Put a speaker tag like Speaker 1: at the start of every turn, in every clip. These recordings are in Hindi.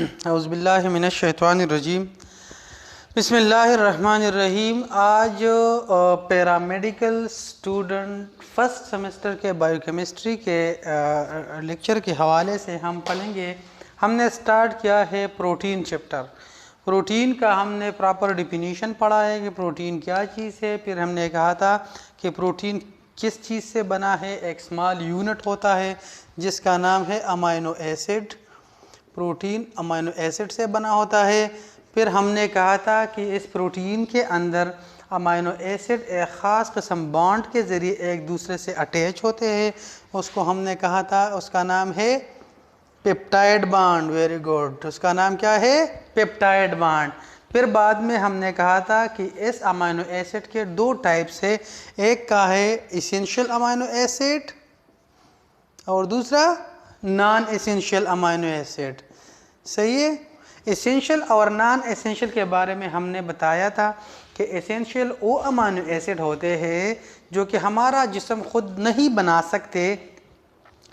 Speaker 1: औज़ुबिल्लाहि मिनश्शैतानिर्रजीम बिस्मिल्लाहिर्रहमानिर्रहीम। आज पैरामेडिकल स्टूडेंट फर्स्ट सेमेस्टर के बायोकेमिस्ट्री के लेक्चर के हवाले से हम पढ़ेंगे। हमने स्टार्ट किया है प्रोटीन चैप्टर। प्रोटीन का हमने प्रॉपर डिफिनीशन पढ़ा है कि प्रोटीन क्या चीज़ है। फिर हमने कहा था कि प्रोटीन किस चीज़ से बना है। एक स्मॉल यूनिट होता है जिसका नाम है amino acid. Protein amino acid से बना होता है। फिर हमने कहा था कि इस प्रोटीन के अंदर अमीनो एसिड एक ख़ास किस्म बॉन्ड के ज़रिए एक दूसरे से अटैच होते हैं। उसको हमने कहा था, उसका नाम है पेप्टाइड बॉन्ड। वेरी गुड, उसका नाम क्या है? Peptide bond. फिर बाद में हमने कहा था कि इस अमीनो एसिड के दो टाइप्स है। एक का है इसेंशियल अमीनो एसिड और दूसरा नॉन एसेंशियल अमीनो एसिड। सही है। एसेंशियल और नॉन एसेंशियल के बारे में हमने बताया था कि एसेंशियल वो अमीनो एसिड होते हैं जो कि हमारा जिस्म खुद नहीं बना सकते,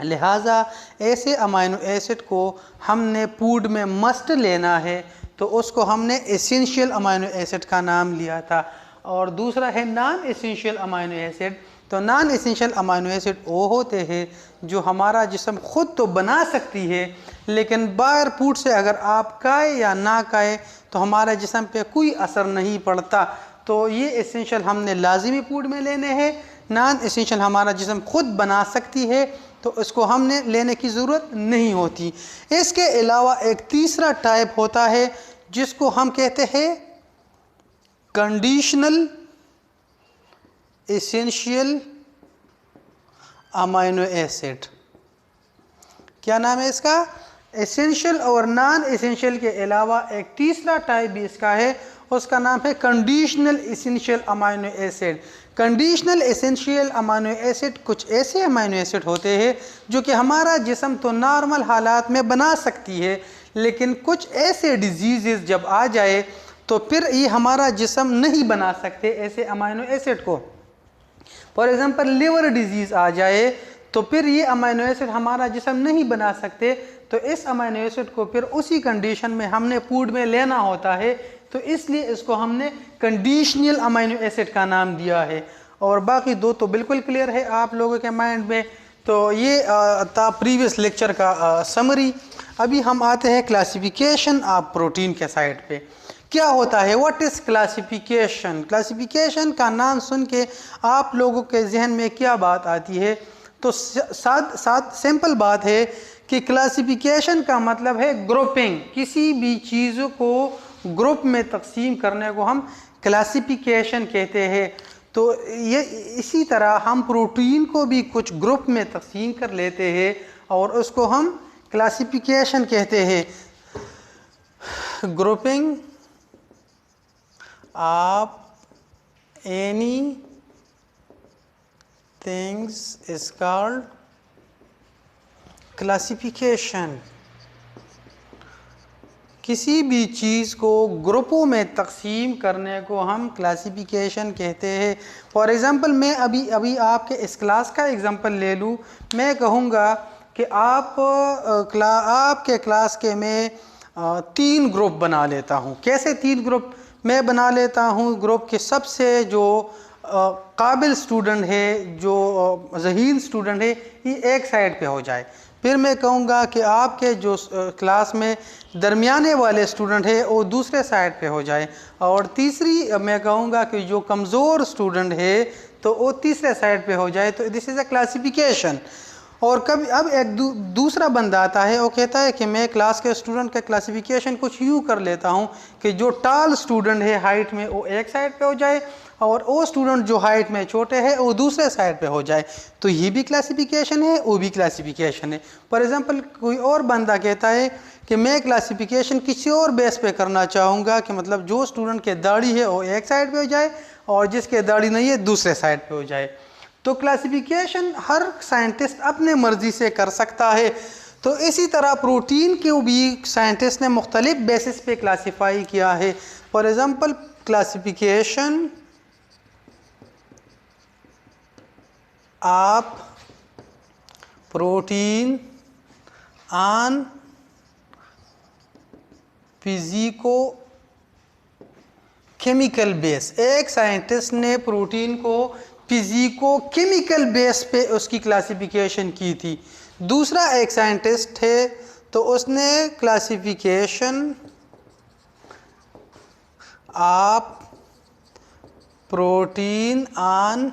Speaker 1: लिहाजा ऐसे अमीनो एसिड को हमने फूड में मस्ट लेना है, तो उसको हमने एसेंशियल अमीनो एसिड का नाम लिया था। और दूसरा है नॉन एसेंशियल अमीनो एसिड। तो नॉन एसेंशियल अमीनो एसिड वो होते हैं जो हमारा जिस्म खुद तो बना सकती है, लेकिन बाहर फूड से अगर आप खाए या ना खाए तो हमारे जिस्म पे कोई असर नहीं पड़ता। तो ये एसेंशियल हमने लाजिमी फूड में लेने हैं। नॉन एसेंशियल हमारा जिस्म खुद बना सकती है तो इसको हमने लेने की ज़रूरत नहीं होती। इसके अलावा एक तीसरा टाइप होता है जिसको हम कहते हैं कंडीशनल एसेंशियल अमीनो एसिड। क्या नाम है इसका? एसेंशियल और नॉन एसेंशियल के अलावा एक तीसरा टाइप भी इसका है, उसका नाम है conditional essential amino acid. Conditional essential amino acid कुछ ऐसे अमीनो एसिड होते हैं जो कि हमारा जिस्म तो नॉर्मल हालात में बना सकती है, लेकिन कुछ ऐसे डिजीज़ जब आ जाए तो फिर ये हमारा जिस्म नहीं बना सकते ऐसे अमीनो एसिड को। फॉर एग्ज़ाम्पल लिवर डिजीज़ आ जाए तो फिर ये अमीनो एसिड हमारा जिस्म नहीं बना सकते, तो इस अमीनो एसिड को फिर उसी कंडीशन में हमने फूड में लेना होता है, तो इसलिए इसको हमने कंडीशनल अमीनो एसिड का नाम दिया है। और बाकी दो तो बिल्कुल क्लियर है आप लोगों के माइंड में। तो ये था प्रीवियस लेक्चर का समरी। अभी हम आते हैं क्लासिफिकेशन ऑफ प्रोटीन के साइड पे। क्या होता है? What is classification? क्लासिफिकेशन का नाम सुन के आप लोगों के जहन में क्या बात आती है? तो साथ सिंपल बात है कि क्लासिफिकेशन का मतलब है ग्रुपिंग। किसी भी चीज़ों को ग्रुप में तकसीम करने को हम क्लासिफिकेशन कहते हैं। तो ये इसी तरह हम प्रोटीन को भी कुछ ग्रुप में तकसीम कर लेते हैं और उसको हम क्लासिफिकेशन कहते हैं। Grouping of any things is called classification। किसी भी चीज़ को ग्रुपों में तकसीम करने को हम क्लासिफिकेशन कहते हैं। फॉर एग्ज़ाम्पल मैं अभी आपके इस क्लास का एग्ज़ाम्पल ले लूँ। मैं कहूँगा कि आपके क्लास के मैं 3 ग्रुप बना लेता हूँ। कैसे 3 ग्रुप मैं बना लेता हूँ? ग्रुप के सबसे जो काबिल स्टूडेंट है, जो ज़हीन स्टूडेंट है, ये एक साइड पे हो जाए। फिर मैं कहूँगा कि आपके जो क्लास में दरमियाने वाले स्टूडेंट है वो दूसरे साइड पे हो जाए। और तीसरी मैं कहूँगा कि जो कमज़ोर स्टूडेंट है तो वो तीसरे साइड पे हो जाए। तो दिस इज़ अ क्लासिफिकेशन। और कभी अब एक दूसरा बंदा आता है, वो कहता है कि मैं क्लास के स्टूडेंट का क्लासिफिकेशन कुछ यूँ कर लेता हूँ कि जो टाल स्टूडेंट है हाइट में वो एक साइड पे हो जाए और वो स्टूडेंट जो हाइट में छोटे हैं वो दूसरे साइड पे हो जाए। तो ये भी क्लासिफिकेशन है, वो भी क्लासिफिकेशन है। फॉर एग्ज़ाम्पल कोई और बंदा कहता है कि मैं क्लासिफिकेशन किसी और बेस पे करना चाहूँगा कि मतलब जो स्टूडेंट के दाढ़ी है वो एक साइड पे हो जाए और जिसके दाढ़ी नहीं है दूसरे साइड पे हो जाए। तो क्लासिफिकेशन हर साइंटिस्ट अपने मर्ज़ी से कर सकता है। तो इसी तरह प्रोटीन को भी साइंटिस्ट ने मुख्तलिफ बेसिस पे क्लासीफाई किया है। For example classification of protein on physico chemical base, एक साइंटिस्ट ने प्रोटीन को फिजिको केमिकल बेस पे उसकी क्लासिफिकेशन की थी। दूसरा एक साइंटिस्ट है तो उसने classification of protein on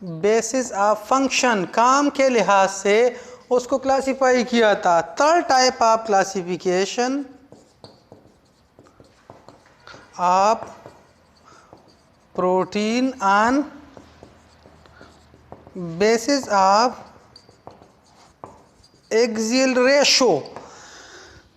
Speaker 1: basis of function, काम के लिहाज से उसको क्लासिफाई किया था। Third type of classification of protein on basis of axial ratio.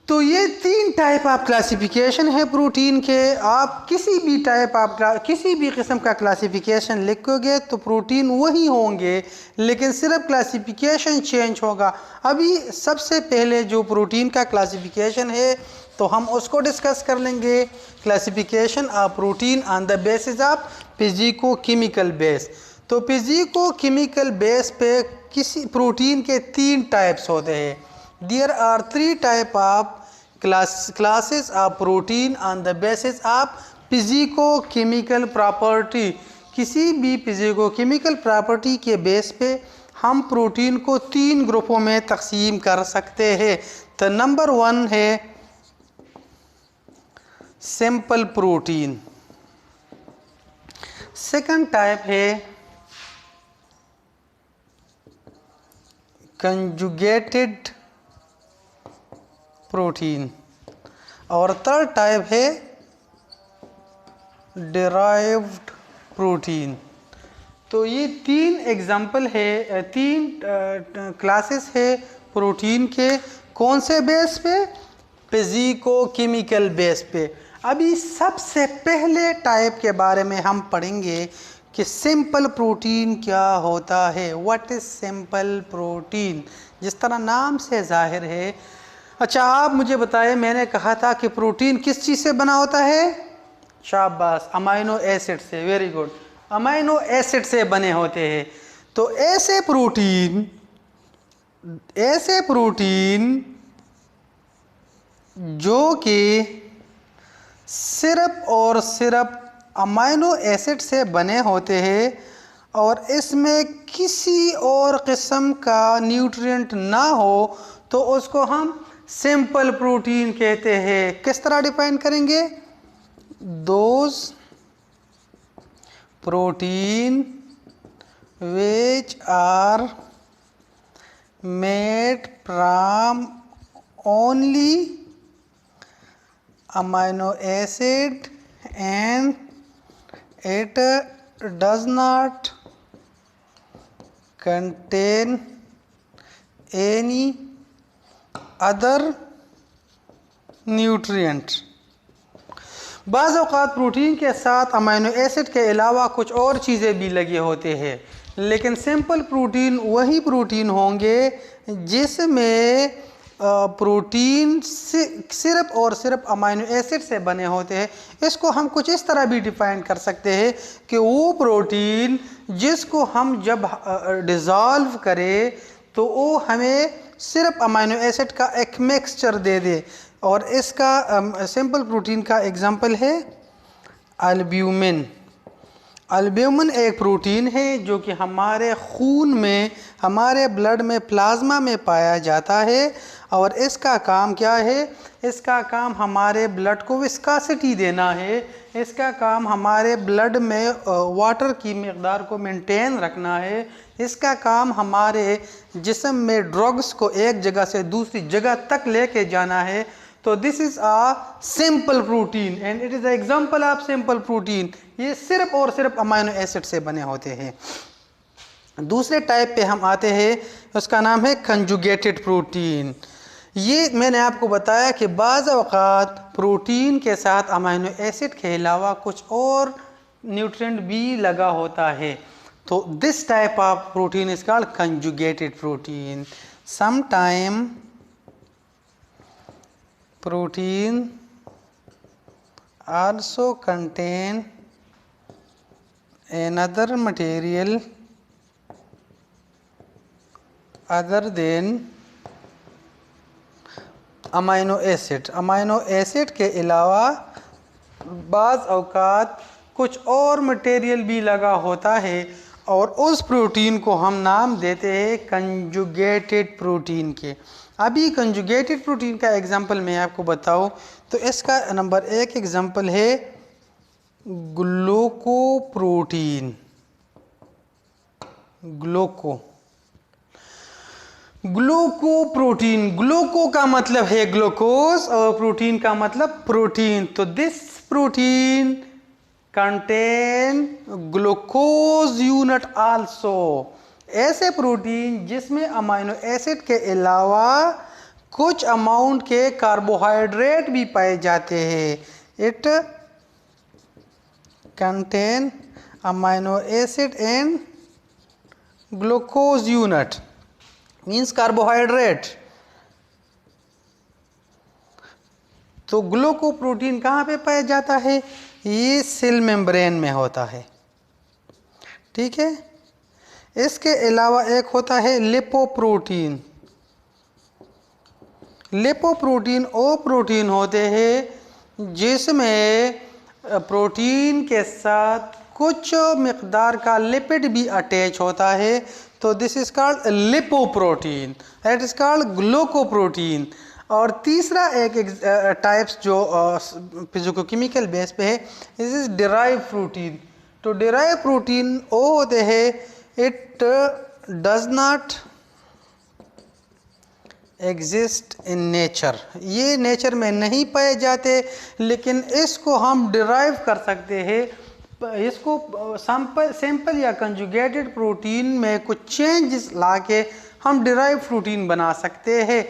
Speaker 1: तो ये तीन टाइप ऑफ क्लासिफिकेशन है प्रोटीन के। आप किसी भी टाइप ऑफ किसी भी किस्म का क्लासिफिकेशन लिखोगे तो प्रोटीन वही होंगे, लेकिन सिर्फ क्लासिफिकेशन चेंज होगा। अभी सबसे पहले जो प्रोटीन का क्लासिफिकेशन है तो हम उसको डिस्कस कर लेंगे। Classification of protein on the basis of physico chemical base. तो फिजिको केमिकल बेस पे किसी प्रोटीन के तीन टाइप्स होते हैं। There are three type of classes of protein on the basis of physico-chemical property। किसी भी फिजिको-केमिकल प्रॉपर्टी के बेस पे हम प्रोटीन को तीन ग्रुपों में तकसीम कर सकते हैं। तो नंबर वन है सिंपल प्रोटीन, सेकंड टाइप है कंजुगेटेड प्रोटीन और थर्ड टाइप है डिराइव्ड प्रोटीन। तो ये तीन एग्जाम्पल है, तीन क्लासेस है प्रोटीन के। कौन से बेस पे? फिजिको केमिकल बेस पे। अभी सबसे पहले टाइप के बारे में हम पढ़ेंगे कि सिंपल प्रोटीन क्या होता है। What is simple protein? जिस तरह नाम से जाहिर है। अच्छा, आप मुझे बताएं, मैंने कहा था कि प्रोटीन किस चीज़ से बना होता है? शाबाश, अमाइनो एसिड से। वेरी गुड, अमाइनो एसिड से बने होते हैं। तो ऐसे प्रोटीन जो कि सिर्फ और सिर्फ अमाइनो एसिड से बने होते हैं और इसमें किसी और किस्म का न्यूट्रिएंट ना हो, तो उसको हम सिंपल प्रोटीन कहते हैं। किस तरह डिफाइन करेंगे? Those protein which are made from only amino acid and it does not contain any other nutrient. बाज़ औक़ात प्रोटीन के साथ अमीनो एसिड के अलावा कुछ और चीज़ें भी लगे होते हैं, लेकिन सिंपल प्रोटीन वही प्रोटीन होंगे जिसमें प्रोटीन सिर्फ और सिर्फ अमीनो एसिड से बने होते हैं। इसको हम कुछ इस तरह भी डिफ़ाइन कर सकते हैं कि वो प्रोटीन जिसको हम जब डिज़ोल्व करें तो वो हमें सिर्फ अमीनो एसिड का एक मिक्सचर दे दे। और इसका सिंपल प्रोटीन का एग्जांपल है अल्ब्यूमिन। अल्ब्यूमिन एक प्रोटीन है जो कि हमारे खून में, हमारे ब्लड में, प्लाज्मा में पाया जाता है। और इसका काम क्या है? इसका काम हमारे ब्लड को विस्कासिटी देना है। इसका काम हमारे ब्लड में वाटर की मिक़दार को मेंटेन रखना है। इसका काम हमारे जिस्म में ड्रग्स को एक जगह से दूसरी जगह तक लेके जाना है। तो this is a simple protein and it is a example of simple protein. ये सिर्फ और सिर्फ अमीनो एसिड से बने होते हैं। दूसरे टाइप पे हम आते हैं, उसका नाम है कंजुगेटेड प्रोटीन। ये मैंने आपको बताया कि बाज़ औक़ात प्रोटीन के साथ अमीनो एसिड के अलावा कुछ और न्यूट्रिएंट भी लगा होता है। तो this type of protein is called conjugated protein. Sometime protein also contain another material other than amino acid के अलावा बाज़ औक़ात कुछ और मटेरियल भी लगा होता है और उस प्रोटीन को हम नाम देते हैं कंजुगेटेड प्रोटीन के। अभी कंजुगेटेड प्रोटीन का एग्जांपल मैं आपको बताऊं तो इसका नंबर 1 एग्जांपल है ग्लूकोप्रोटीन। ग्लूकोप्रोटीन, ग्लूको का मतलब है ग्लूकोज और प्रोटीन का मतलब प्रोटीन। तो this protein contain glucose unit also. ऐसे प्रोटीन जिसमें अमीनो एसिड के अलावा कुछ अमाउंट के कार्बोहाइड्रेट भी पाए जाते हैं। It contain amino acid and glucose unit means carbohydrate. तो ग्लूकोप्रोटीन कहाँ पे पाया जाता है? ये सेल मेम्ब्रेन में होता है, ठीक है। इसके अलावा एक होता है लिपोप्रोटीन। लिपोप्रोटीन वो प्रोटीन होते हैं जिसमें प्रोटीन के साथ कुछ मिकदार का लिपिड भी अटैच होता है। तो this is called lipoprotein, that is called glucoprotein. और तीसरा एक टाइप्स जो फिजिकोकेमिकल बेस पे है, दिस इज डिराइव प्रोटीन। तो डिराइव प्रोटीन वो होते हैं it does not exist in nature, ये नेचर में नहीं पाए जाते, लेकिन इसको हम डिराइव कर सकते हैं। इसको सैंपल या कंजुगेटेड प्रोटीन में कुछ चेंजेस लाके हम डिराइव प्रोटीन बना सकते हैं।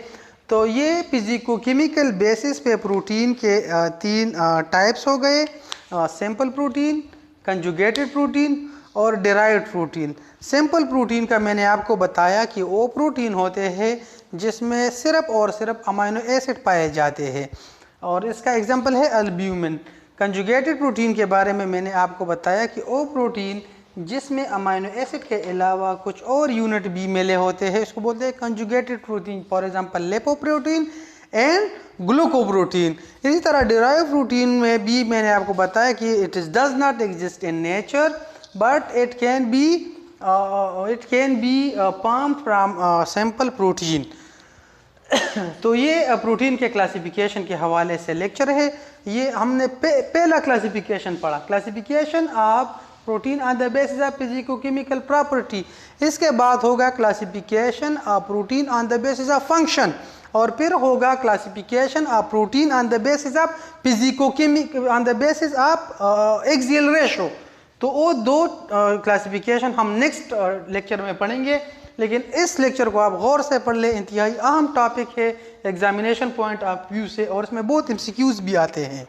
Speaker 1: तो ये फिजिकोकेमिकल बेसिस पे प्रोटीन के 3 टाइप्स हो गए, सैंपल प्रोटीन, कंजुगेटेड प्रोटीन और डिराइव्ड प्रोटीन। सिंपल प्रोटीन का मैंने आपको बताया कि वो प्रोटीन होते हैं जिसमें सिर्फ और सिर्फ अमीनो एसिड पाए जाते हैं और इसका एग्जांपल है अल्ब्यूमिन। कंजुगेटेड प्रोटीन के बारे में मैंने आपको बताया कि वो प्रोटीन जिसमें अमीनो एसिड के अलावा कुछ और यूनिट भी मिले होते हैं, इसको बोलते हैं conjugated protein. For example lipoprotein and glucoprotein. इसी तरह डिराइव प्रोटीन में भी मैंने आपको बताया कि it is does not exist in nature but it can be formed from sample protein. तो ये प्रोटीन के क्लासिफिकेशन के हवाले से लेक्चर है। ये हमने पहला क्लासिफिकेशन पढ़ा, classification of protein on the basis of physicochemical property. इसके बाद होगा classification of protein on the basis of function और फिर होगा classification of protein on the basis of physicochemical on the basis of axial ratio. तो वो 2 क्लासिफिकेशन हम नेक्स्ट लेक्चर में पढ़ेंगे, लेकिन इस लेक्चर को आप गौर से पढ़ लें, इंतहाई अहम टॉपिक है एग्जामिनेशन पॉइंट ऑफ व्यू से और इसमें बहुत MCQs भी आते हैं।